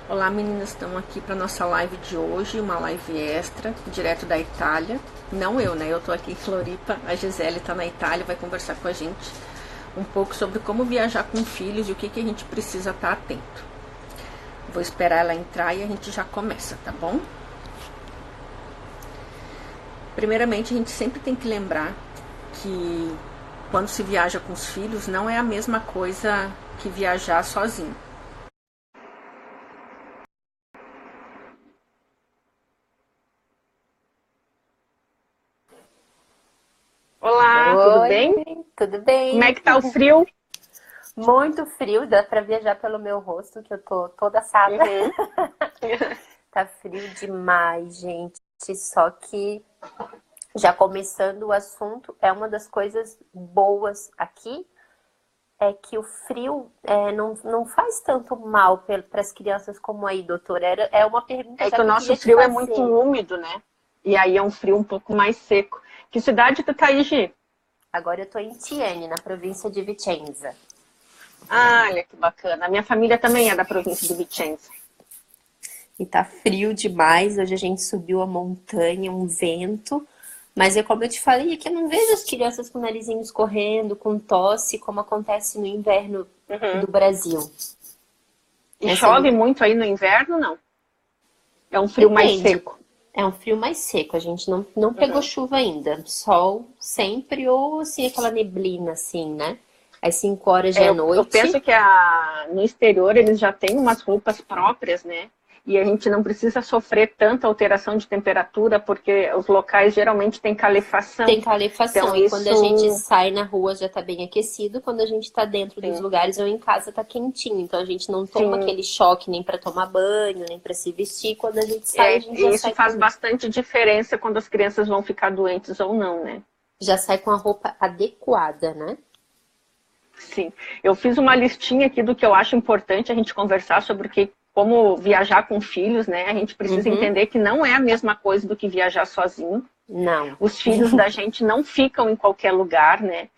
Olá meninas, estamos aqui para nossa live de hoje, uma live extra, direto da Itália. Não eu, né? Eu tô aqui em Floripa, a Gisele tá na Itália, vai conversar com a gente um pouco sobre como viajar com filhos e o que a gente precisa estar atento. Vou esperar ela entrar e a gente já começa, tá bom? Primeiramente, a gente sempre tem que lembrar que quando se viaja com os filhos não é a mesma coisa que viajar sozinho. Olá, tudo bem? Oi, tudo Como é bem? que tá o frio? Muito frio, dá pra viajar pelo meu rosto, que eu tô toda assada. Uhum. Tá frio demais, gente. Só que, já começando o assunto, é uma das coisas boas aqui, é que o frio não faz tanto mal para as crianças como aí, doutora. É uma pergunta É já que o que eu nosso queria te frio é muito fazer. úmido, né? E aí é um frio um pouco mais seco. Que cidade tu tá aí, Gi? Agora eu tô em Tiene, na província de Vicenza. Ah, olha que bacana. A minha família também é da província de Vicenza. E tá frio demais. Hoje a gente subiu a montanha, um vento. Mas é como eu te falei, aqui eu não vejo as crianças com o narizinho escorrendo, com tosse, como acontece no inverno Uhum. do Brasil. E Essa é- chove muito aí no inverno, não? É um frio mais Depende. seco. É um frio mais seco. A gente não pegou Uhum. chuva ainda. Sol sempre, ou assim, aquela neblina, assim, né? Às 5 horas É, da eu noite. penso que no exterior eles já têm umas roupas próprias, né? E a gente não precisa sofrer tanta alteração de temperatura, porque os locais geralmente têm calefação. Tem Então, calefação, e quando a gente isso, sai na rua já tá bem aquecido, quando a gente tá dentro dos sim, lugares ou em casa tá quentinho. Então a gente não toma sim. aquele choque nem pra tomar banho, nem pra se vestir. Quando a gente sai, a É, gente e isso faz bastante diferença quando as crianças vão ficar doentes ou não, né? já sai com a roupa adequada, né? Sim. Eu fiz uma listinha aqui do que eu acho importante a gente conversar sobre como viajar com filhos, né? A gente precisa Uhum. entender que não é a mesma coisa do que viajar sozinho. Não. Os filhos da gente não ficam em qualquer lugar, né?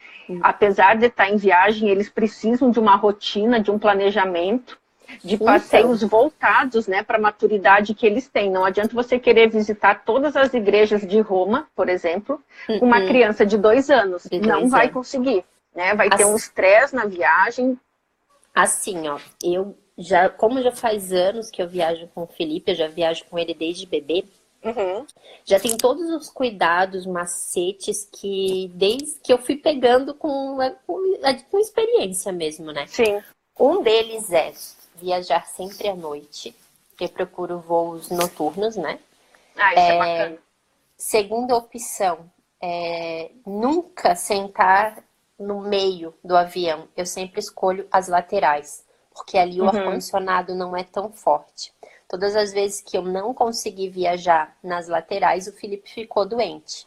Apesar de estar em viagem, eles precisam de uma rotina, de um planejamento, de Então, passeios voltados, né, para a maturidade que eles têm. Não adianta você querer visitar todas as igrejas de Roma, por exemplo, com uma uhum, criança de 2 anos. de Não dois vai anos. conseguir, né? Vai ter um As- estresse na viagem. Assim, ó, eu já, como já faz anos que eu viajo com o Felipe, eu já viajo com ele desde bebê. Uhum. Já tem todos os cuidados, macetes que desde que eu fui pegando com experiência mesmo, né? Sim. Um deles é viajar sempre à noite. Eu procuro voos noturnos, né? Ah, isso é bacana. Segunda opção é nunca sentar no meio do avião. Eu sempre escolho as laterais, porque ali o Uhum. ar-condicionado não é tão forte. Todas as vezes que eu não consegui viajar nas laterais, o Felipe ficou doente.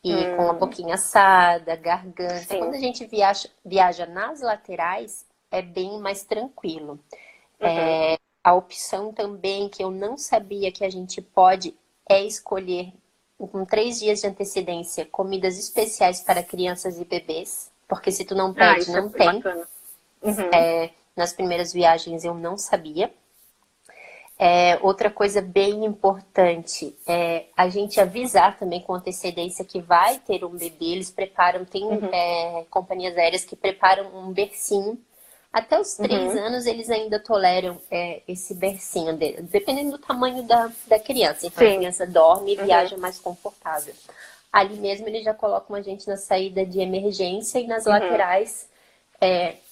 E com a Hum, boquinha assada, garganta. Quando sim. a gente viaja nas laterais, é bem mais tranquilo. Uhum. A opção também que eu não sabia que a gente pode é escolher com 3 dias de antecedência comidas especiais para crianças e bebês, porque se tu não Ah, pede, isso não é tem. bacana. Uhum. Nas primeiras viagens eu não sabia. Outra coisa bem importante é a gente avisar também com antecedência que vai ter um bebê. Eles preparam, tem Uhum. companhias aéreas que preparam um bercinho. Até os três Uhum. anos eles ainda toleram esse bercinho dele, dependendo do tamanho da criança. Então a Sim. criança dorme e Uhum. viaja mais confortável. Ali mesmo eles já colocam a gente na saída de emergência e nas Uhum. laterais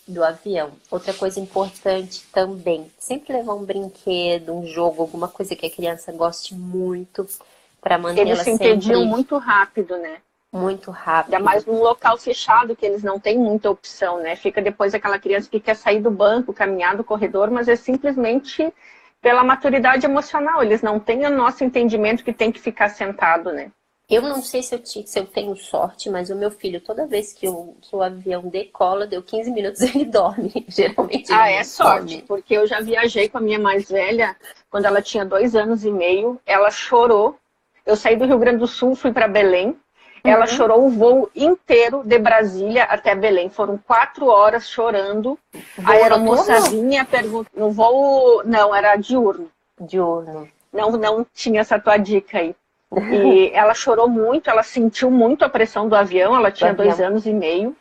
do avião. Outra coisa importante também, sempre levar um brinquedo, um jogo, alguma coisa que a criança goste muito para Eles mantê-la se entediam sempre muito rápido, né? muito Ainda rápido. mais num local fechado, que eles não têm muita opção, né? Fica depois aquela criança que quer sair do banco, caminhar do corredor, mas é simplesmente pela maturidade emocional. Eles não têm o nosso entendimento que tem que ficar sentado, né? Eu não sei se eu tenho sorte, mas o meu filho, toda vez que o avião decola, deu 15 minutos, ele dorme. Geralmente ele Ah, é nem sorte, come. porque eu já viajei com a minha mais velha, quando ela tinha 2 anos e meio, ela chorou. Eu saí do Rio Grande do Sul, fui para Belém, Ela chorou o voo inteiro de Brasília até Belém. Foram 4 horas chorando. A aeromoça vinha perguntar. No voo, não, era diurno. Diurno. Não tinha essa tua dica aí. E ela chorou muito, ela sentiu muito a pressão do avião. Ela tinha 2 anos e meio.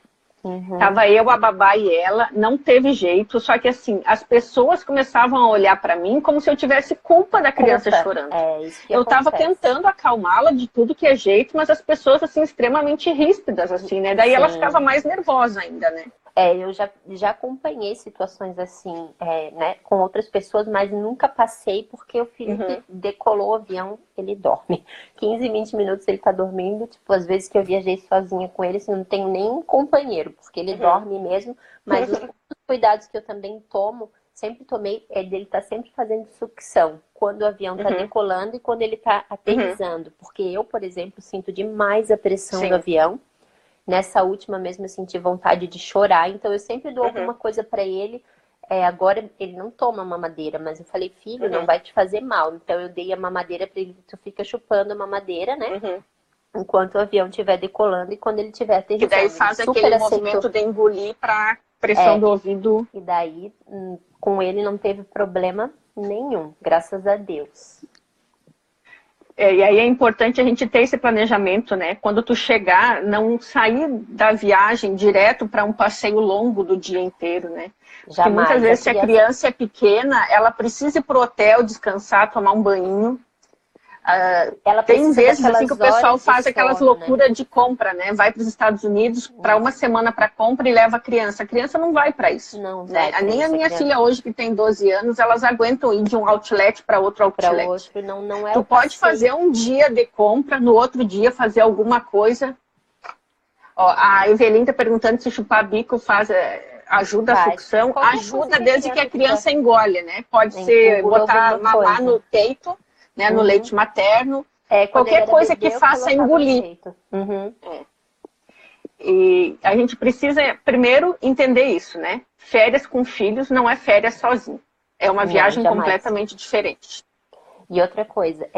Tava eu, a babá e ela, não teve jeito, só que assim, as pessoas começavam a olhar pra mim como se eu tivesse culpa da criança chorando. Isso que eu tava tentando acalmá-la de tudo que é jeito, mas as pessoas assim, extremamente ríspidas, assim, né? Daí ela ficava mais nervosa ainda, né? Eu já acompanhei situações assim, né, com outras pessoas, mas nunca passei porque o Felipe decolou o avião, ele dorme. 15, 20 minutos ele tá dormindo, tipo, às vezes que eu viajei sozinha com ele, assim, não tenho nem companheiro, porque ele dorme mesmo, mas os cuidados que eu também tomo, sempre tomei, é dele tá sempre fazendo sucção, quando o avião tá decolando e quando ele tá aterrissando, porque eu, por exemplo, sinto demais a pressão do avião. Nessa última mesmo eu senti vontade de chorar, então eu sempre dou alguma coisa pra ele. Agora ele não toma mamadeira, mas eu falei, filho, não vai te fazer mal. Então eu dei a mamadeira pra ele, tu fica chupando a mamadeira, né? Enquanto o avião estiver decolando e quando ele estiver aterrissando. Que daí faz aquele movimento de engolir pra pressão do ouvido. E daí, com ele não teve problema nenhum, graças a Deus. E aí é importante a gente ter esse planejamento, né? Quando tu chegar, não sair da viagem direto para um passeio longo do dia inteiro, né? Porque muitas vezes, se a criança é pequena, ela precisa ir pro hotel, descansar, tomar um banho. Tem vezes assim que o pessoal faz aquelas loucuras de compra, né? Vai para os Estados Unidos para uma semana para compra e leva a criança. A criança não vai para isso. Não né? vai. Nem a minha filha hoje, que tem 12 anos, elas aguentam ir de um outlet para outro outlet. Pra outro, não é tu pode fazer um dia de compra, no outro dia fazer alguma coisa. Ó, a Evelyn está perguntando se chupar bico ajuda a sucção. Ajuda desde que a criança engole, né? Pode ser botar mamar no peito, né, no leite materno, qualquer coisa que faça engolir. E a gente precisa primeiro entender isso, né? Férias com filhos não é férias sozinho. É uma viagem completamente diferente. E outra coisa,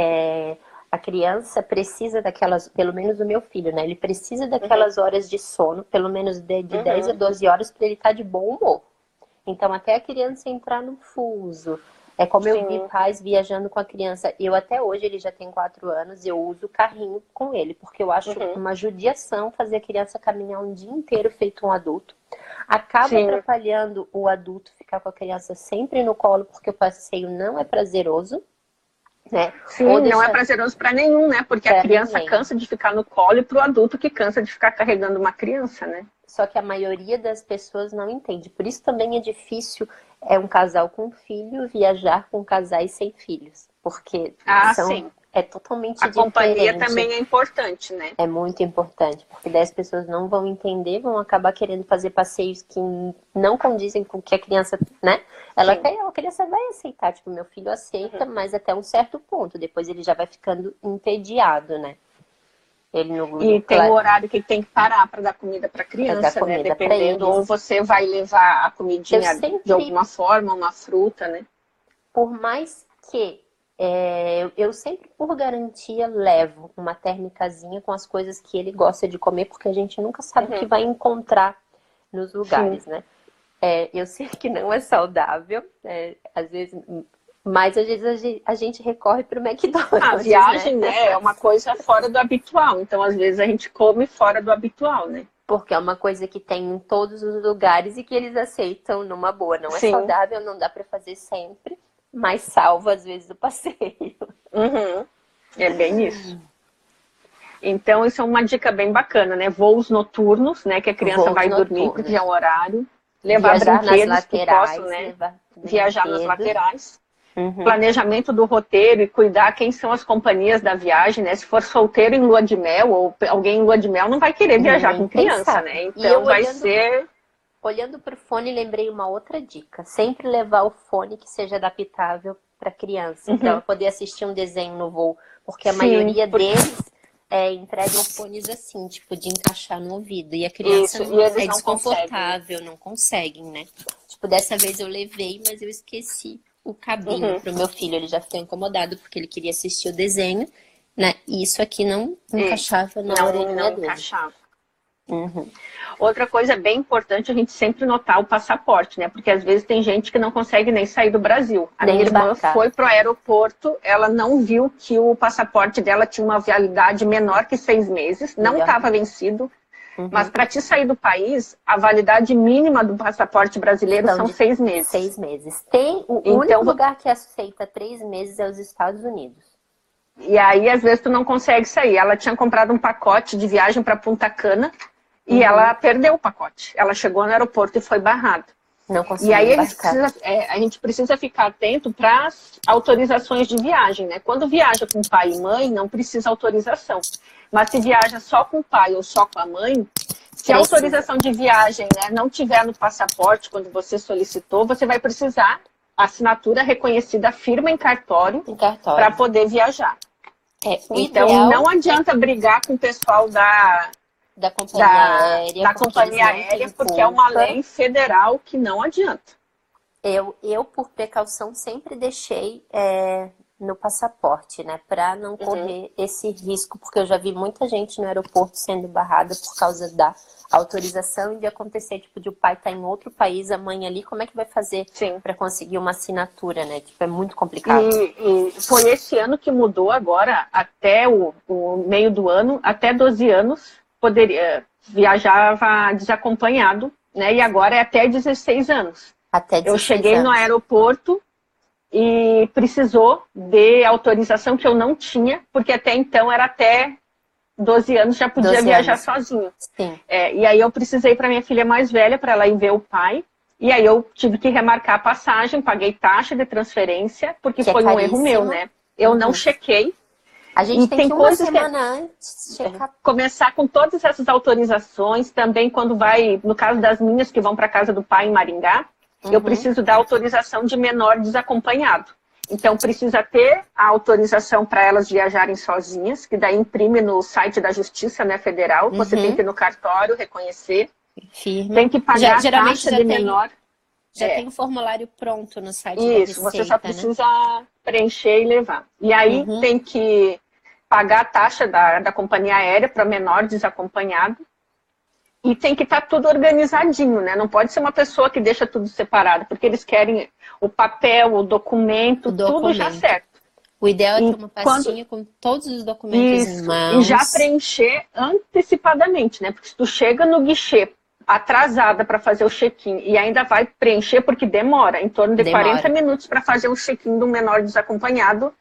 a criança precisa daquelas, pelo menos o meu filho, né? Ele precisa daquelas horas de sono, pelo menos de 10 a 12 horas, para ele estar de bom humor. Então, até a criança entrar no fuso. É como eu vi pais viajando com a criança. Eu até hoje, ele já tem 4 anos, eu uso o carrinho com ele, porque eu acho uma judiação fazer a criança caminhar um dia inteiro feito um adulto. Acaba atrapalhando o adulto ficar com a criança sempre no colo, porque o passeio não é prazeroso. Né? Sim, não é prazeroso para nenhum, né? Porque a criança cansa de ficar no colo e pro adulto que cansa de ficar carregando uma criança, né? Só que a maioria das pessoas não entende. Por isso também é difícil um casal com filho viajar com casais sem filhos. Porque é totalmente diferente. A companhia também é importante, né? É muito importante. Porque daí as pessoas não vão entender, vão acabar querendo fazer passeios que não condizem com o que a criança, né? A criança vai aceitar. Tipo, meu filho aceita, mas até um certo ponto. Depois ele já vai ficando entediado, né? Tem o horário que ele tem que parar para dar comida para a criança, né? Dependendo, ou você vai levar a comidinha de alguma forma, uma fruta, né? Por mais que eu sempre, por garantia, levo uma térmicazinha com as coisas que ele gosta de comer, porque a gente nunca sabe o que vai encontrar nos lugares, né? Eu sei que não é saudável, às vezes... Mas às vezes a gente recorre para o McDonald's. A viagem, né, é uma coisa fora do habitual. Então, às vezes, a gente come fora do habitual, né? Porque é uma coisa que tem em todos os lugares e que eles aceitam numa boa. Não é saudável, não dá para fazer sempre, mas salva às vezes o passeio. É bem isso. Então, isso é uma dica bem bacana, né? Voos noturnos, né? Que a criança vai dormir porque é um horário. Levar brinquedos nas laterais, que possam, né? Viajar nas laterais. Planejamento do roteiro e cuidar quem são as companhias da viagem, né? Se for solteiro em lua de mel ou alguém em lua de mel, não vai querer viajar com criança, né? Então vai ser... Olhando para o fone, lembrei uma outra dica. Sempre levar o fone que seja adaptável para criança. Para ela poder assistir um desenho no voo. Porque a maioria deles entregam fones assim, tipo, de encaixar no ouvido. E a criança é desconfortável, não conseguem, né? Tipo, dessa vez eu levei, mas eu esqueci o cabinho pro meu filho. Ele já ficou incomodado porque ele queria assistir o desenho né? E isso aqui não encaixava na orelhinha não dele. encaixava. Uhum. Outra coisa bem importante, a gente sempre notar o passaporte, né? Porque às vezes tem gente que não consegue nem sair do Brasil. A Nem minha irmã embarcar. foi pro aeroporto, ela não viu que o passaporte dela tinha uma validade menor que 6 meses, não estava vencido. Mas para te sair do país, a validade mínima do passaporte brasileiro Então, são de 6 meses. 6 meses. O Então, único lugar que aceita 3 meses é os Estados Unidos. E aí, às vezes, tu não consegue sair. Ela tinha comprado um pacote de viagem para Punta Cana e ela perdeu o pacote. Ela chegou no aeroporto e foi barrada. Não conseguiu E aí embarcar. a gente precisa ficar atento para as autorizações de viagem, né? Quando viaja com pai e mãe, não precisa autorização. Mas se viaja só com o pai ou só com a mãe, se a autorização de viagem, né, não tiver no passaporte quando você solicitou, você vai precisar assinatura reconhecida, firma em cartório. Para poder viajar. Então, ideal não adianta brigar com o pessoal da companhia aérea, porque é uma lei federal que não adianta. Eu por precaução, sempre deixei no passaporte, né? Para não correr esse risco, porque eu já vi muita gente no aeroporto sendo barrada por causa da autorização e de acontecer, tipo, de o pai estar em outro país, a mãe ali, como é que vai fazer para conseguir uma assinatura, né? Tipo, é muito complicado. E foi esse ano que mudou agora, até o meio do ano, até 12 anos, viajava desacompanhado, né? E agora é até 16 anos. Até 16 eu cheguei anos. no aeroporto e precisou de autorização que eu não tinha, porque até então era até 12 anos já podia viajar sozinho. Sim. E aí eu precisei para minha filha mais velha, para ela ir ver o pai. E aí eu tive que remarcar a passagem, paguei taxa de transferência, porque foi um erro meu, né? Eu não chequei. A gente tem que uma semana antes checar. Começar com todas essas autorizações, também quando vai, no caso das minhas que vão para casa do pai em Maringá, eu preciso da autorização de menor desacompanhado. Então, precisa ter a autorização para elas viajarem sozinhas, que daí imprime no site da Justiça, né, Federal. Você tem que ir no cartório, reconhecer. Firma. Tem que pagar a taxa de menor. Já tem o formulário pronto no site da Receita. Isso, você só precisa preencher e levar. E aí tem que pagar a taxa da companhia aérea para menor desacompanhado. E tem que estar tudo organizadinho, né? Não pode ser uma pessoa que deixa tudo separado, porque eles querem o papel, o documento, tudo já certo. O ideal é ter uma pastinha com todos os documentos em mãos. E já preencher antecipadamente, né? Porque se tu chega no guichê atrasada para fazer o check-in e ainda vai preencher, porque demora em torno de 40 minutos para fazer um check-in de um menor desacompanhado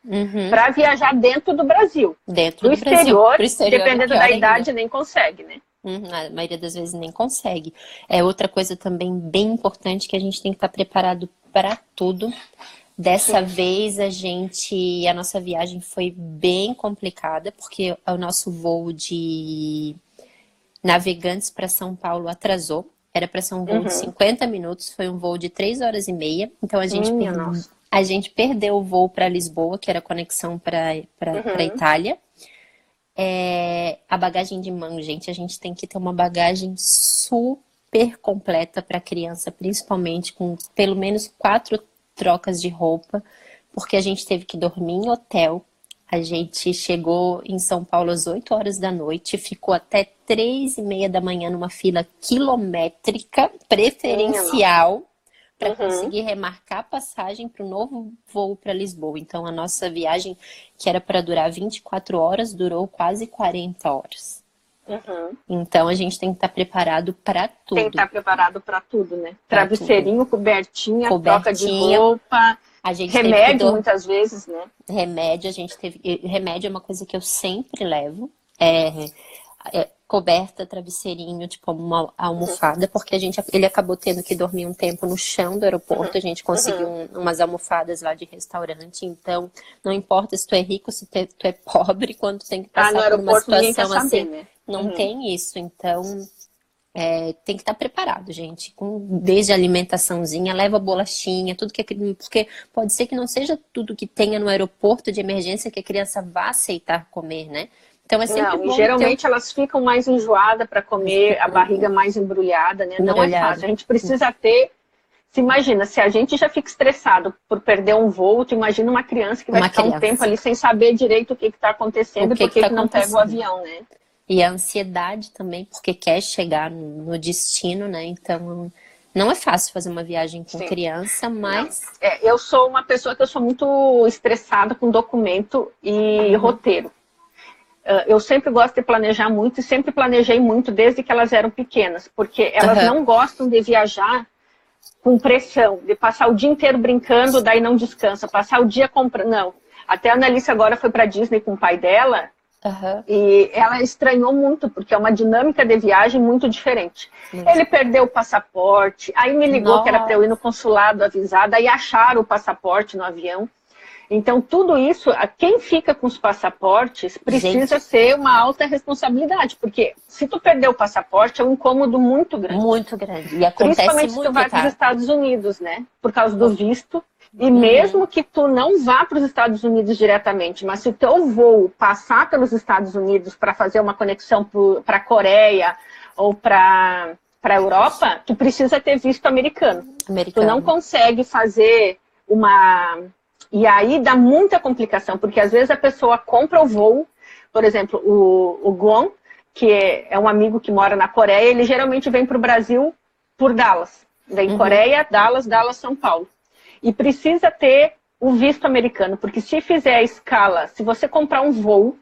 para viajar dentro do Brasil. Dentro do exterior, exterior, dependendo da idade, nem consegue, né? A maioria das vezes nem consegue. Outra coisa também bem importante que a gente tem que estar preparado para tudo. Dessa vez a nossa viagem foi bem complicada, porque o nosso voo de Navegantes para São Paulo atrasou. Era para ser um voo de 50 minutos, foi um voo de 3 horas e meia. Então a gente perdeu o voo para Lisboa, que era a conexão para Itália. A bagagem de mão, gente, a gente tem que ter uma bagagem super completa para criança, principalmente com pelo menos 4 trocas de roupa, porque a gente teve que dormir em hotel. A gente chegou em São Paulo às 8 horas da noite, ficou até 3h30 da manhã numa fila quilométrica preferencial para conseguir remarcar a passagem para o novo voo para Lisboa. Então, a nossa viagem, que era para durar 24 horas, durou quase 40 horas. Então, a gente tem que estar preparado para tudo. Tem que estar preparado para tudo, né? Travesseirinho, cobertinha, troca de roupa, remédio muitas vezes, né? Remédio é uma coisa que eu sempre levo. Coberta, travesseirinho, tipo uma almofada, porque ele acabou tendo que dormir um tempo no chão do aeroporto. A gente conseguiu umas almofadas lá de restaurante. Então, não importa se tu é rico, se tu é pobre, quando tu tem que passar por uma situação assim, né? Não tem isso. Então, tem que estar preparado, gente. Desde a alimentaçãozinha, leva bolachinha, tudo que porque pode ser que não seja tudo que tenha no aeroporto de emergência que a criança vá aceitar comer, né? Então é sempre bom. Geralmente elas ficam mais enjoadas para comer, a barriga mais embrulhada, né? Não é fácil. A gente precisa ter Se imagina, se a gente já fica estressado por perder um voo, tu imagina uma criança que vai ficar um tempo ali sem saber direito o que está acontecendo e por que não pega o avião, né? E a ansiedade também, porque quer chegar no destino, né? Então, não é fácil fazer uma viagem com criança, mas... Eu sou uma pessoa que eu sou muito estressada com documento e roteiro. Eu sempre gosto de planejar muito e sempre planejei muito desde que elas eram pequenas, porque elas não gostam de viajar com pressão, de passar o dia inteiro brincando, daí não descansa, passar o dia comprando. Não. Até a Annalise agora foi para Disney com o pai dela e ela estranhou muito, porque é uma dinâmica de viagem muito diferente. Ele perdeu o passaporte, aí me ligou que era para eu ir no consulado avisar, daí acharam o passaporte no avião. Então, tudo isso, quem fica com os passaportes precisa ser uma alta responsabilidade, porque se tu perder o passaporte é um incômodo muito grande. Muito grande. E acontece principalmente muito, se tu vai para os Estados Unidos, né? Por causa do visto. E mesmo que tu não vá para os Estados Unidos diretamente, mas se o teu voo passar pelos Estados Unidos para fazer uma conexão para a Coreia ou para a Europa, tu precisa ter visto americano. Tu não consegue fazer uma... E aí dá muita complicação, porque às vezes a pessoa compra o voo, por exemplo, o Gon, que é um amigo que mora na Coreia, ele geralmente vem para o Brasil por Dallas. Vem Coreia, Dallas, São Paulo. E precisa ter o visto americano, porque se fizer a escala, se você comprar um voo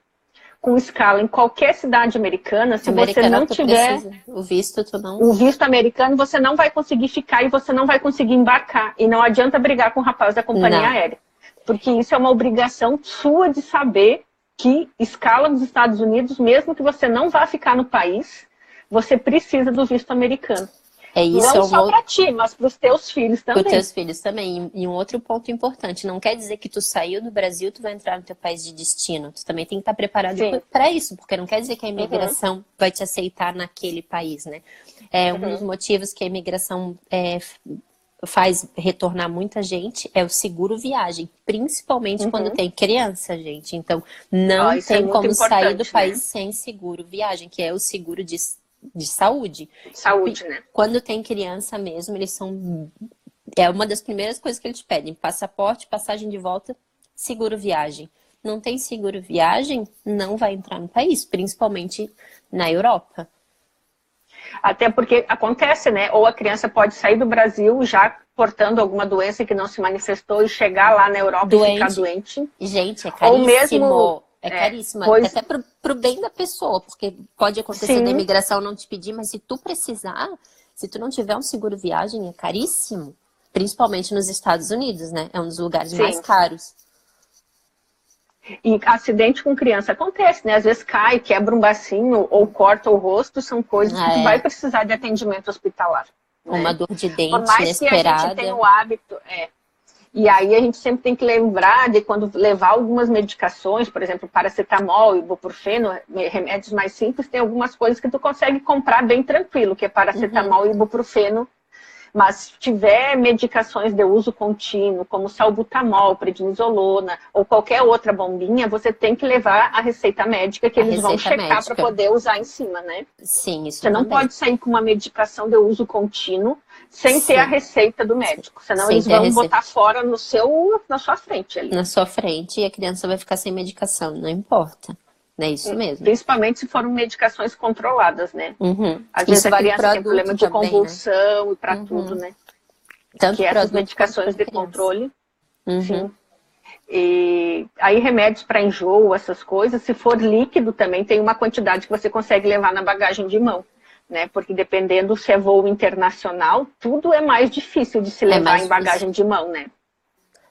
com escala em qualquer cidade americana, se você não tiver o visto, o visto americano, você não vai conseguir ficar e você não vai conseguir embarcar. E não adianta brigar com o rapaz da companhia aérea. Porque isso é uma obrigação sua de saber que escala nos Estados Unidos, mesmo que você não vá ficar no país, você precisa do visto americano. Não só para ti, mas para os teus filhos também. Para os teus filhos também. E um outro ponto importante, não quer dizer que tu saiu do Brasil, tu vai entrar no teu país de destino. Tu também tem que estar preparado para isso, porque não quer dizer que a imigração vai te aceitar naquele país, né? Um dos motivos que a imigração faz retornar muita gente é o seguro viagem, principalmente quando tem criança, gente. Então, não tem como sair do país sem seguro viagem, que é o seguro de saúde. Saúde, né? Quando tem criança mesmo, eles são... É uma das primeiras coisas que eles te pedem. Passaporte, passagem de volta, seguro viagem. Não tem seguro viagem, não vai entrar no país, principalmente na Europa. Até porque acontece, né? Ou a criança pode sair do Brasil já portando alguma doença que não se manifestou e chegar lá na Europa e ficar doente. Gente, é caríssimo. Ou mesmo... É caríssimo, até pro bem da pessoa, porque pode acontecer da imigração não te pedir, mas se tu precisar, se tu não tiver um seguro viagem, é caríssimo. Principalmente nos Estados Unidos, né? É um dos lugares mais caros. E acidente com criança acontece, né? Às vezes cai, quebra um bacinho ou corta o rosto, são coisas que tu vai precisar de atendimento hospitalar. Uma dor de dente Por mais inesperada. Que a gente tenha o hábito... E aí a gente sempre tem que lembrar de quando levar algumas medicações, por exemplo, paracetamol, ibuprofeno, remédios mais simples, tem algumas coisas que tu consegue comprar bem tranquilo, que é paracetamol e ibuprofeno. Mas se tiver medicações de uso contínuo, como salbutamol, prednisolona ou qualquer outra bombinha, você tem que levar a receita médica que eles vão checar para poder usar em cima, né? Sim, isso Você não pode sair com uma medicação de uso contínuo sem ter a receita do médico. Senão eles vão botar fora na sua frente ali. Na sua frente e a criança vai ficar sem medicação, não importa. É isso mesmo. Principalmente se foram medicações controladas, né? Às vezes a criança tem problema de convulsão, né? E para tudo, né? Tanto que essas medicações de controle. Sim. E aí remédios para enjoo, essas coisas, se for líquido também tem uma quantidade que você consegue levar na bagagem de mão. Né? Porque dependendo se é voo internacional, tudo é mais difícil de se levar em bagagem de mão, né?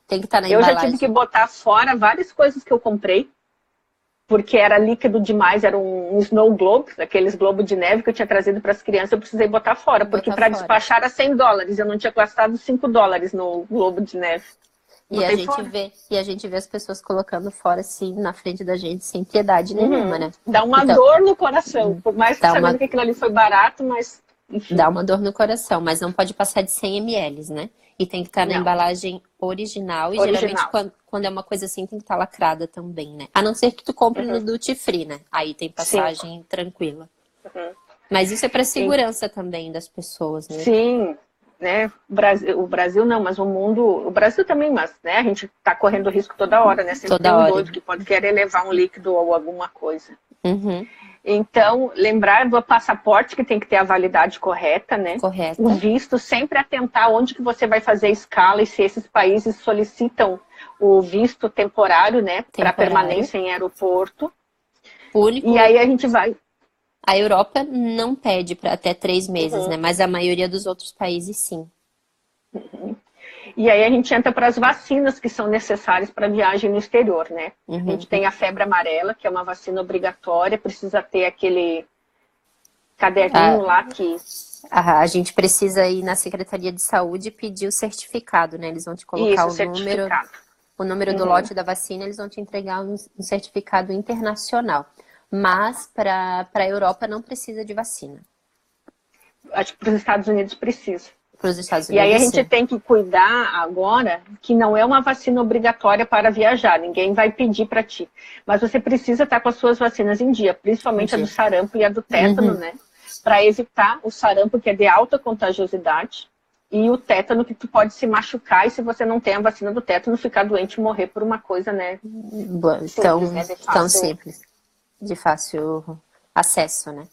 Tem que estar na embalagem. Eu já tive que botar fora várias coisas que eu comprei, porque era líquido demais, era um snow globe, aqueles globos de neve que eu tinha trazido para as crianças, eu precisei botar fora, porque para despachar era $100, eu não tinha gastado $5 no globo de neve. E a gente vê as pessoas colocando fora, assim, na frente da gente, sem piedade nenhuma, né? Dá uma dor no coração. Por mais que sabendo que aquilo ali foi barato, mas... Enfim. Dá uma dor no coração, mas não pode passar de 100 ml, né? E tem que estar na embalagem original. E geralmente, quando é uma coisa assim, tem que estar lacrada também, né? A não ser que tu compre no duty free, né? Aí tem passagem tranquila. Mas isso é para segurança também das pessoas, né? Sim. né, o Brasil não, mas o mundo, o Brasil também, mas, né, a gente está correndo risco toda hora, né, sempre tem um doido que pode querer levar um líquido ou alguma coisa. Uhum. Então, lembrar do passaporte que tem que ter a validade correta, né? Correta. O visto, sempre atentar onde que você vai fazer escala e se esses países solicitam o visto temporário, né? Para permanência em aeroporto. E aí a gente vai... A Europa não pede para até 3 meses, né? Mas a maioria dos outros países, sim. E aí a gente entra para as vacinas que são necessárias para viagem no exterior, né? A gente tem a febre amarela, que é uma vacina obrigatória, precisa ter aquele caderninho lá que... A gente precisa ir na Secretaria de Saúde e pedir o certificado, né? Eles vão te colocar o número do lote da vacina, eles vão te entregar um certificado internacional. Mas para a Europa não precisa de vacina. Acho que para os Estados Unidos precisa. E aí a gente tem que cuidar agora que não é uma vacina obrigatória para viajar, ninguém vai pedir para ti. Mas você precisa estar com as suas vacinas em dia, principalmente a do sarampo e a do tétano, né? Para evitar o sarampo, que é de alta contagiosidade, e o tétano, que tu pode se machucar, e se você não tem a vacina do tétano, ficar doente e morrer por uma coisa, né? Tão simples, de fácil acesso, né?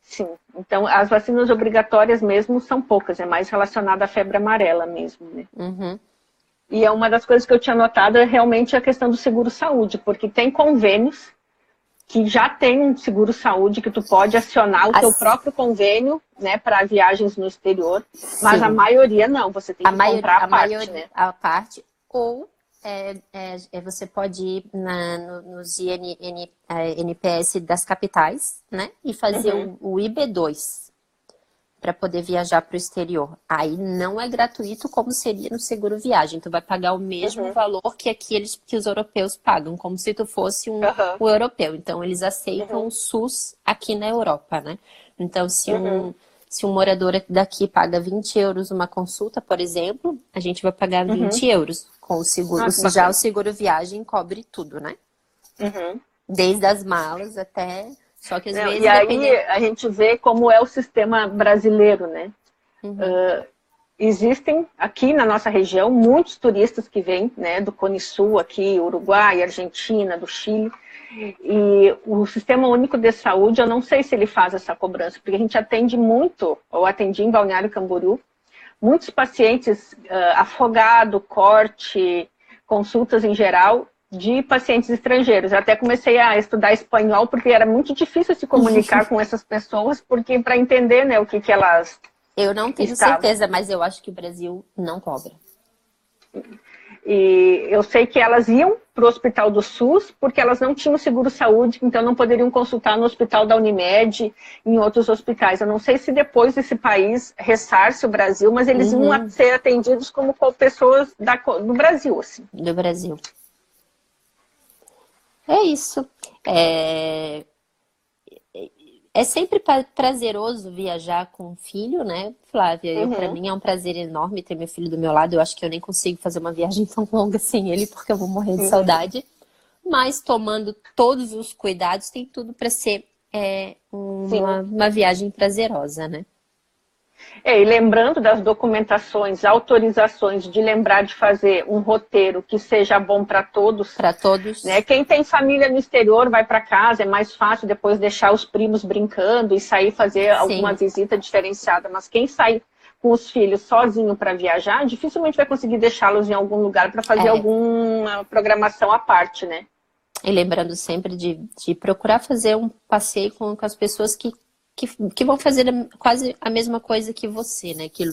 Sim, então as vacinas obrigatórias mesmo são poucas, é mais relacionada à febre amarela mesmo, né? E é uma das coisas que eu tinha notado é realmente a questão do seguro-saúde, porque tem convênios que já tem um seguro-saúde que tu pode acionar o teu próprio convênio, né, para viagens no exterior, mas a maioria não, você tem que comprar a parte, né? A parte, ou você pode ir nos NPS das capitais, né? E fazer o IB2 para poder viajar para o exterior. Aí não é gratuito como seria no seguro viagem. Tu vai pagar o mesmo valor que que os europeus pagam, como se tu fosse um europeu. Então eles aceitam o SUS aqui na Europa, né? Então se um morador daqui paga 20 euros uma consulta, por exemplo, a gente vai pagar 20 euros com o seguro. Já o seguro viagem cobre tudo, né? Desde as malas até... Só que às vezes... E aí a gente vê como é o sistema brasileiro, né? Existem aqui na nossa região muitos turistas que vêm, né, do Cone Sul, aqui, Uruguai, Argentina, do Chile. E o Sistema Único de Saúde, eu não sei se ele faz essa cobrança, porque a gente atende muito, ou atendi em Balneário Camboriú, muitos pacientes afogado, corte, consultas em geral, de pacientes estrangeiros. Eu até comecei a estudar espanhol, porque era muito difícil se comunicar com essas pessoas, porque para entender, né, o que elas... Eu não tenho certeza, mas eu acho que o Brasil não cobra. E eu sei que elas iam para o hospital do SUS porque elas não tinham seguro-saúde, então não poderiam consultar no hospital da Unimed, em outros hospitais. Eu não sei se depois desse país ressarce o Brasil, mas eles iam ser atendidos como pessoas do Brasil, assim. Do Brasil. É isso. É sempre prazeroso viajar com um filho, né, Flávia? Para mim é um prazer enorme ter meu filho do meu lado. Eu acho que eu nem consigo fazer uma viagem tão longa sem ele, porque eu vou morrer de saudade. Mas tomando todos os cuidados, tem tudo para ser uma viagem prazerosa, né? E lembrando das documentações, autorizações, de lembrar de fazer um roteiro que seja bom para todos. Para todos. Né? Quem tem família no exterior vai para casa, é mais fácil depois deixar os primos brincando e sair fazer alguma visita diferenciada. Mas quem sai com os filhos sozinho para viajar, dificilmente vai conseguir deixá-los em algum lugar para fazer alguma programação à parte, né? E lembrando sempre de procurar fazer um passeio com as pessoas que vão fazer quase a mesma coisa que você, né? Que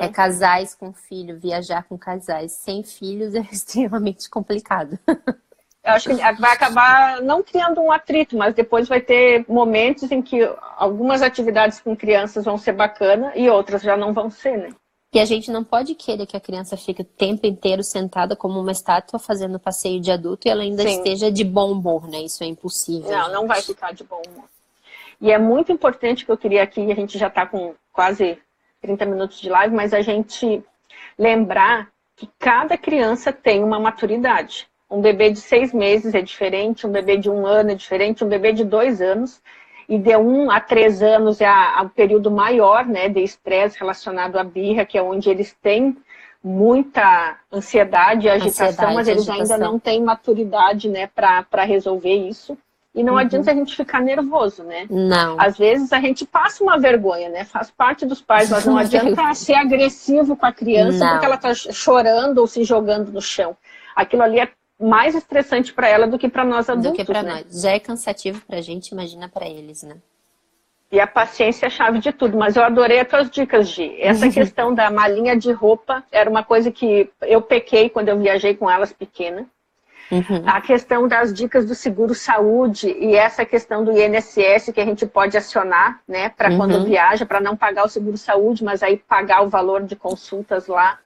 é casais com filho, viajar com casais sem filhos é extremamente complicado. Eu acho que vai acabar não criando um atrito, mas depois vai ter momentos em que algumas atividades com crianças vão ser bacanas e outras já não vão ser, né? E a gente não pode querer que a criança fique o tempo inteiro sentada como uma estátua fazendo passeio de adulto e ela ainda esteja de bom humor, né? Isso é impossível. Não vai ficar de bom humor. E é muito importante que eu queria aqui, a gente já está com quase 30 minutos de live, mas a gente lembrar que cada criança tem uma maturidade. Um bebê de 6 meses é diferente, um bebê de 1 ano é diferente, um bebê de 2 anos. e de 1 a 3 anos é o período maior, né, de estresse relacionado à birra, que é onde eles têm muita ansiedade e agitação, mas eles ainda não têm maturidade, né, para resolver isso. E não adianta a gente ficar nervoso, né? Não. Às vezes a gente passa uma vergonha, né? Faz parte dos pais, mas não adianta ser agressivo com a criança porque ela está chorando ou se jogando no chão. Aquilo ali é mais estressante para ela do que para nós adultos, do que para né? nós. Já é cansativo pra gente, imagina para eles, né? E a paciência é a chave de tudo. Mas eu adorei as tuas dicas, Gi. Essa questão da malinha de roupa era uma coisa que eu pequei quando eu viajei com elas pequenas. A questão das dicas do seguro-saúde e essa questão do INSS que a gente pode acionar, né, para quando viaja, para não pagar o seguro-saúde, mas aí pagar o valor de consultas lá.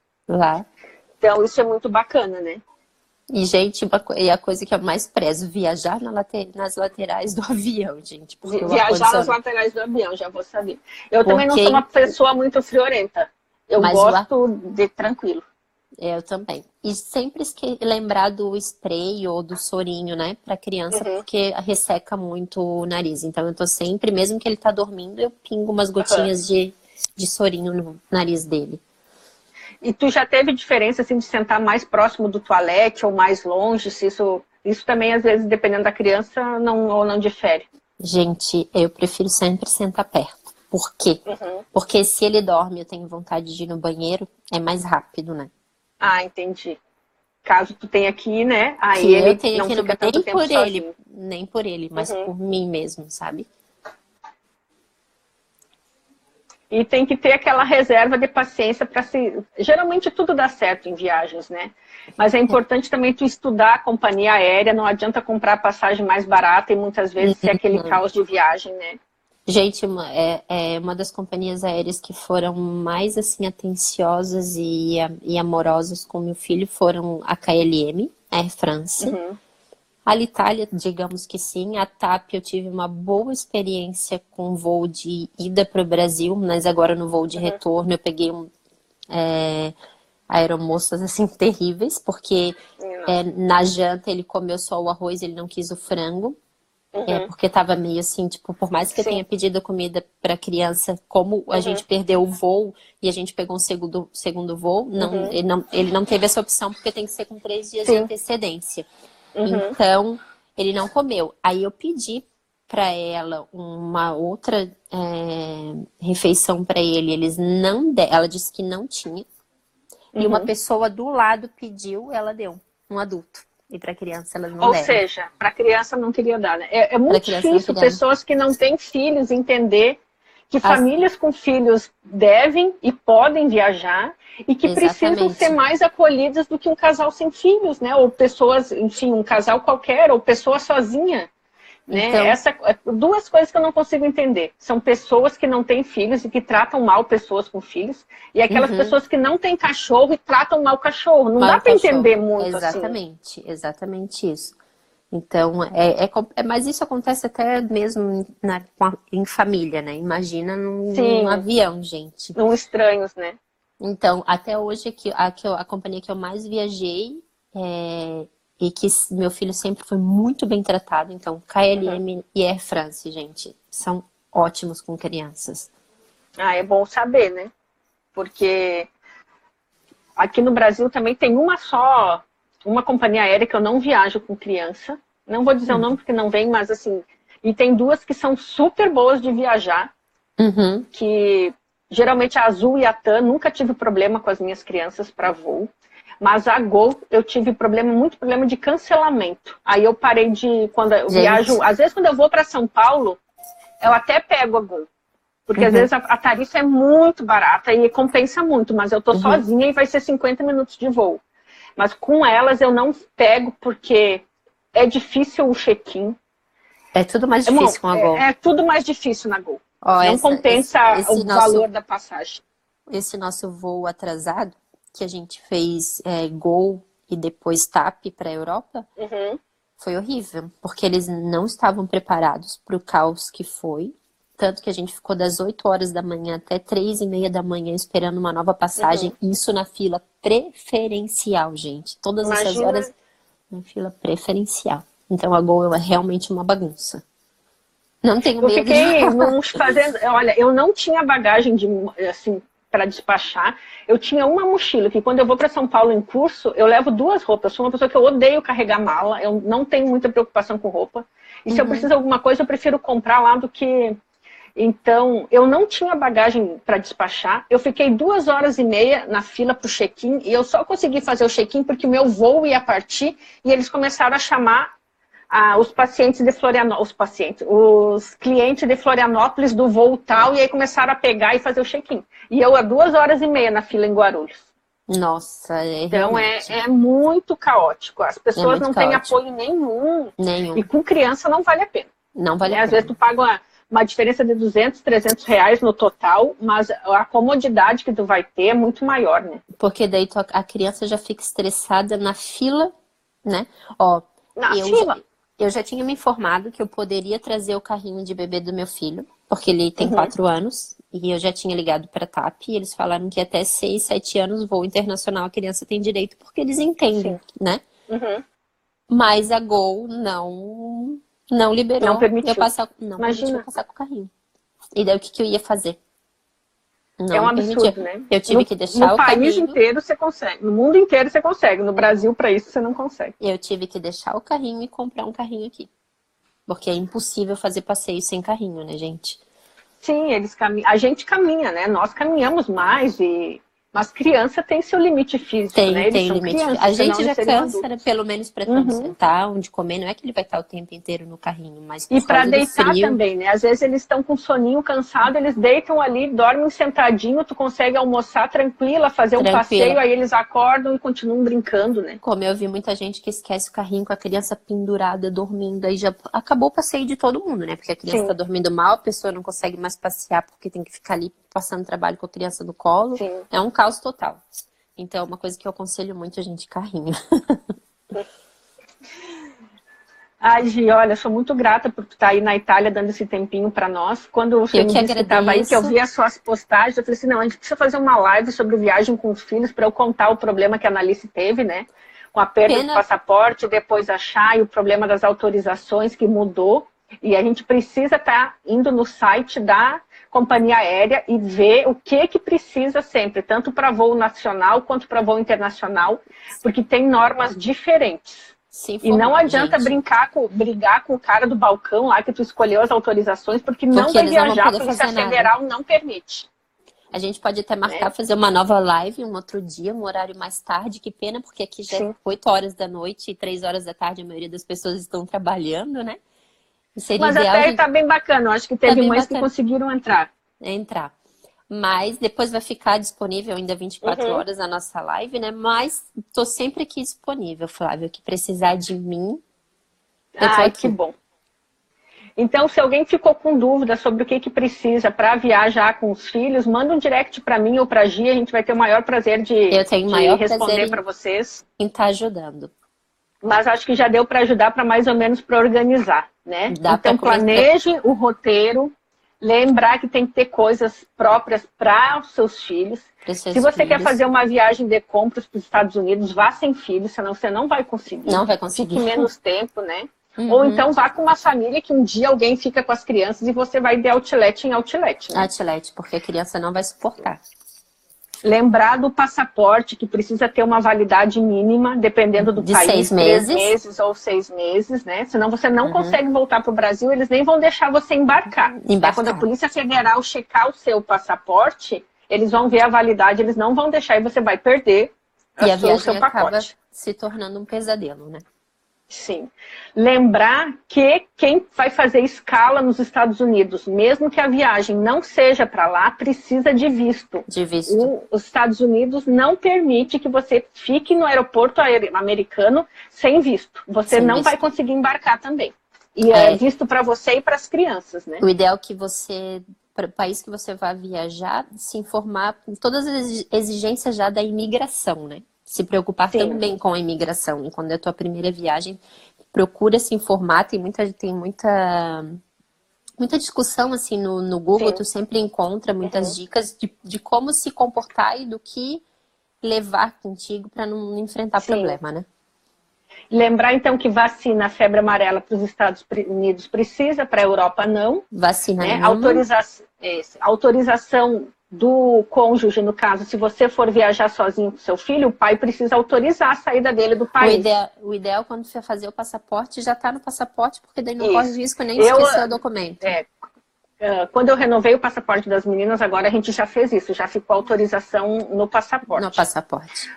Então, isso é muito bacana, né? E, gente, e a coisa que eu mais prezo, viajar nas laterais do avião, gente. Viajar nas laterais do avião, já vou saber. Eu também não sou uma pessoa muito friorenta. Eu gosto de tranquilo. Eu também. E sempre lembrar do spray ou do sorinho, né, pra criança, porque resseca muito o nariz. Então eu tô sempre, mesmo que ele tá dormindo, eu pingo umas gotinhas de sorinho no nariz dele. E tu já teve diferença, assim, de sentar mais próximo do toalete ou mais longe? Se isso também, às vezes, dependendo da criança, não difere? Gente, eu prefiro sempre sentar perto. Por quê? Porque se ele dorme e eu tenho vontade de ir no banheiro, é mais rápido, né? Ah, entendi. Caso tu tenha aqui, né? Aí que ele eu tenho não aqui fica tanto tempo sozinho. Nem por ele, mas por mim mesmo, sabe? E tem que ter aquela reserva de paciência para se... Geralmente tudo dá certo em viagens, né? Mas é importante também tu estudar a companhia aérea, não adianta comprar a passagem mais barata e muitas vezes ser aquele caos de viagem, né? Gente, é uma das companhias aéreas que foram mais, assim, atenciosas e amorosas com meu filho foram a KLM, a Air France. A Alitalia, digamos que sim. A TAP, eu tive uma boa experiência com voo de ida para o Brasil, mas agora no voo de retorno eu peguei aeromoças, assim, terríveis, porque na janta ele comeu só o arroz, ele não quis o frango. Porque tava meio assim, tipo, por mais que eu tenha pedido comida pra criança, como a gente perdeu o voo e a gente pegou um segundo voo, ele não teve essa opção porque tem que ser com 3 dias de antecedência. Então, ele não comeu. Aí eu pedi pra ela uma outra refeição pra ele, ela disse que não tinha. E uma pessoa do lado pediu, ela deu, um adulto. E para criança elas não deram. Ou seja, para criança não queria dar, né? É muito difícil pessoas que não têm filhos entender que famílias com filhos devem e podem viajar e que precisam ser mais acolhidas do que um casal sem filhos, né? Ou pessoas, enfim, um casal qualquer, ou pessoa sozinha. Né? Então, 2 coisas que eu não consigo entender. São pessoas que não têm filhos e que tratam mal pessoas com filhos. E aquelas pessoas que não têm cachorro e tratam mal cachorro. Não dá para entender muito Exatamente isso. Então, mas isso acontece até mesmo em família, né? Imagina num avião, gente. Num estranhos, né? Então, até hoje, a companhia que eu mais viajei e que meu filho sempre foi muito bem tratado. Então, KLM e Air France, gente, são ótimos com crianças. Ah, é bom saber, né? Porque aqui no Brasil também tem uma companhia aérea que eu não viajo com criança. Não vou dizer o nome porque não vem, mas assim... E tem 2 que são super boas de viajar. Que geralmente a Azul e a TAM, nunca tive problema com as minhas crianças para voo. Mas a Gol, eu tive muito problema de cancelamento. Aí eu parei quando eu viajo, às vezes quando eu vou para São Paulo, eu até pego a Gol. Porque às vezes a tarifa é muito barata e compensa muito, mas eu tô sozinha e vai ser 50 minutos de voo. Mas com elas eu não pego porque é difícil o check-in. É tudo mais difícil com a Gol. É tudo mais difícil na Gol. Não compensa o valor da passagem. Esse nosso voo atrasado, que a gente fez Gol e depois TAP para a Europa, foi horrível, porque eles não estavam preparados para o caos que foi, tanto que a gente ficou das 8 horas da manhã até 3:30 da manhã esperando uma nova passagem, isso na fila preferencial, gente. Todas essas horas na fila preferencial. Então a Gol é realmente uma bagunça. Não tenho Eu medo. fiquei fazendo. Olha, eu não tinha bagagem de assim para despachar. Eu tinha uma mochila que quando eu vou para São Paulo em curso, eu levo 2 roupas. Eu sou uma pessoa que eu odeio carregar mala. Eu não tenho muita preocupação com roupa. E se eu preciso de alguma coisa, eu prefiro comprar lá do que. Então, eu não tinha bagagem para despachar. Eu fiquei 2h30 na fila para o check-in e eu só consegui fazer o check-in porque o meu voo ia partir e eles começaram a chamar os pacientes de Florianópolis, os clientes de Florianópolis do voo tal, e aí começaram a pegar e fazer o check-in. E eu há 2h30 na fila em Guarulhos. Nossa, Então realmente. é muito caótico. As pessoas muito não têm caótico. apoio nenhum. Nenhum. E com criança não vale a pena. Não vale Né? a Às pena. vezes tu paga uma diferença de 200, 300 reais no total, mas a comodidade que tu vai ter é muito maior, né? Porque daí a criança já fica estressada na fila, né? Ó, Na fila. eu já tinha me informado que eu poderia trazer o carrinho de bebê do meu filho, porque ele tem 4 anos, e eu já tinha ligado para a TAP, e eles falaram que até 6, 7 anos, voo internacional, a criança tem direito, porque eles entendem, né? Mas a Gol não liberou Não permitiu. eu passar, não permitiu eu passar com o carrinho. E daí o que eu ia fazer? Não é um absurdo, permitia. né? Eu tive que deixar no o país carrinho. inteiro você consegue. No mundo inteiro você consegue. No Brasil, para isso, você não consegue. Eu tive que deixar o carrinho e comprar um carrinho aqui. Porque é impossível fazer passeio sem carrinho, né, gente? Sim, a gente caminha, né? Nós caminhamos mais, mas criança tem seu limite físico, né? Eles Tem são limite. crianças, A senão gente eles já seriam cansa, né? adultos. Pelo menos para tanto sentar, onde comer. Não é que ele vai estar o tempo inteiro no carrinho, mas por E para causa do deitar frio. também, né? Às vezes eles estão com soninho cansado, eles deitam ali, dormem sentadinho, tu consegue almoçar tranquila, fazer um passeio, aí eles acordam e continuam brincando, né? Como eu vi muita gente que esquece o carrinho com a criança pendurada, dormindo, aí já acabou o passeio de todo mundo, né? Porque a criança tá dormindo mal, a pessoa não consegue mais passear porque tem que ficar ali passando trabalho com a criança no colo. Sim. É um caos total. Então, é uma coisa que eu aconselho muito a gente, carrinho. Ai, Gi, olha, sou muito grata por tu estar aí na Itália dando esse tempinho para nós. Quando você me disse que estava aí, que eu vi as suas postagens, eu falei assim, não, a gente precisa fazer uma live sobre viagem com os filhos para eu contar o problema que a Analice teve, né? Com a perda do passaporte, depois achar, e o problema das autorizações que mudou. E a gente precisa estar indo no site da companhia aérea e ver o que precisa sempre, tanto para voo nacional quanto para voo internacional, porque tem normas diferentes. E não adianta brigar com o cara do balcão lá que tu escolheu as autorizações, porque não vai viajar, a Polícia Federal não permite. A gente pode até marcar, fazer uma nova live um outro dia, um horário mais tarde, que pena, porque aqui já é 8 horas da noite e 3 horas da tarde a maioria das pessoas estão trabalhando, né? Mas até tá bem bacana, eu acho que teve mães que conseguiram entrar. Mas depois vai ficar disponível ainda 24 horas a nossa live, né? Mas tô sempre aqui disponível, Flávia, que precisar de mim, eu tô aqui. Que bom. Então, se alguém ficou com dúvida sobre o que precisa para viajar com os filhos, manda um direct para mim ou para a Gia, a gente vai ter o maior prazer de responder para vocês. Em estar ajudando. Mas acho que já deu para ajudar para mais ou menos para organizar, né? Então, planeje o roteiro, lembrar que tem que ter coisas próprias para os seus filhos. Se você quer fazer uma viagem de compras para os Estados Unidos, vá sem filhos, senão você não vai conseguir. Não vai conseguir. Fique menos tempo, né? Ou então vá com uma família que um dia alguém fica com as crianças e você vai de outlet em outlet. Né? Outlet, porque a criança não vai suportar. Lembrar do passaporte, que precisa ter uma validade mínima, dependendo do país, 6 meses. 3 meses ou 6 meses, né? Senão você não consegue voltar para o Brasil, eles nem vão deixar você embarcar. Quando a Polícia Federal checar o seu passaporte, eles vão ver a validade, eles não vão deixar e você vai perder o seu pacote. Acaba se tornando um pesadelo, né? Sim. Lembrar que quem vai fazer escala nos Estados Unidos, mesmo que a viagem não seja para lá, precisa de visto. Os Estados Unidos não permite que você fique no aeroporto americano sem visto. Você não vai conseguir embarcar também. E é visto para você e para as crianças, né? O ideal é que você, para o país que você vai viajar, se informar com todas as exigências já da imigração, né? Se preocupar também com a imigração. E quando é a tua primeira viagem, procura se informar. Tem muita discussão assim no Google. Tu sempre encontra muitas dicas de como se comportar e do que levar contigo para não enfrentar problema, né? Lembrar, então, que vacina febre amarela para os Estados Unidos precisa, para a Europa não. Vacina né? nenhuma. Autorização do cônjuge, no caso, se você for viajar sozinho com seu filho, o pai precisa autorizar a saída dele do país. O ideal quando você fazer o passaporte, já tá no passaporte, porque daí não Isso. corre risco nem de esquecer o documento. Quando eu renovei o passaporte das meninas, agora a gente já fez isso, já ficou autorização no passaporte. No passaporte.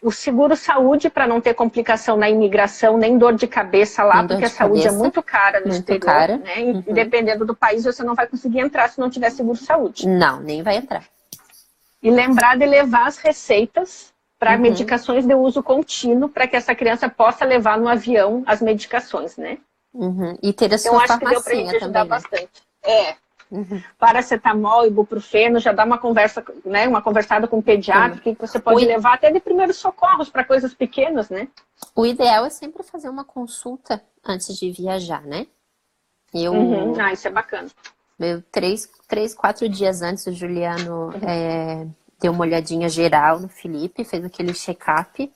O seguro-saúde, para não ter complicação na imigração, nem dor de cabeça lá, porque a saúde é muito cara no exterior, né? E dependendo do país, você não vai conseguir entrar se não tiver seguro-saúde. Não, nem vai entrar. E lembrar de levar as receitas para medicações de uso contínuo, para que essa criança possa levar no avião as medicações, né? E ter a sua farmacinha acho que deu pra gente ajudar também, né? bastante. Paracetamol, ibuprofeno, já dá uma conversa, né? Uma conversada com o pediatra, que você pode levar até de primeiros socorros para coisas pequenas, né? O ideal é sempre fazer uma consulta antes de viajar, né? Isso é bacana. 4 dias antes, o Juliano deu uma olhadinha geral no Felipe, fez aquele check-up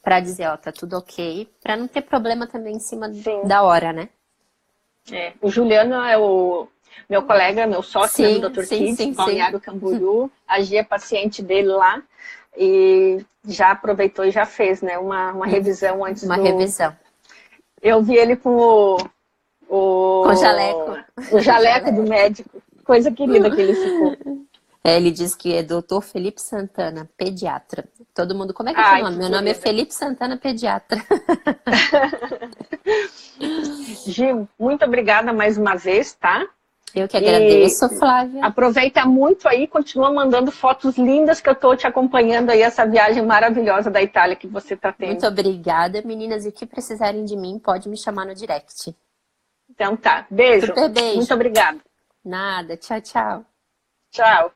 para dizer, ó, tá tudo ok, para não ter problema também em cima da hora, né? O Juliano é o meu colega, meu sócio, do Dr. Kids, Balneário Camboriú. A Gia é paciente dele lá e já aproveitou e já fez, né? Uma revisão antes revisão. Eu vi ele com o jaleco. O jaleco do médico. Coisa querida que ele ficou. Ele diz que é Dr. Felipe Santana, pediatra. Todo mundo, como é que é o nome? Meu nome é Felipe Santana, pediatra. Gil, muito obrigada mais uma vez, tá? Eu que agradeço, Flávia. Aproveita muito aí, continua mandando fotos lindas que eu tô te acompanhando aí, essa viagem maravilhosa da Itália que você tá tendo. Muito obrigada, meninas. E o que precisarem de mim, pode me chamar no direct. Então tá, beijo. Super beijo. Muito obrigada. Nada, tchau, tchau. Tchau.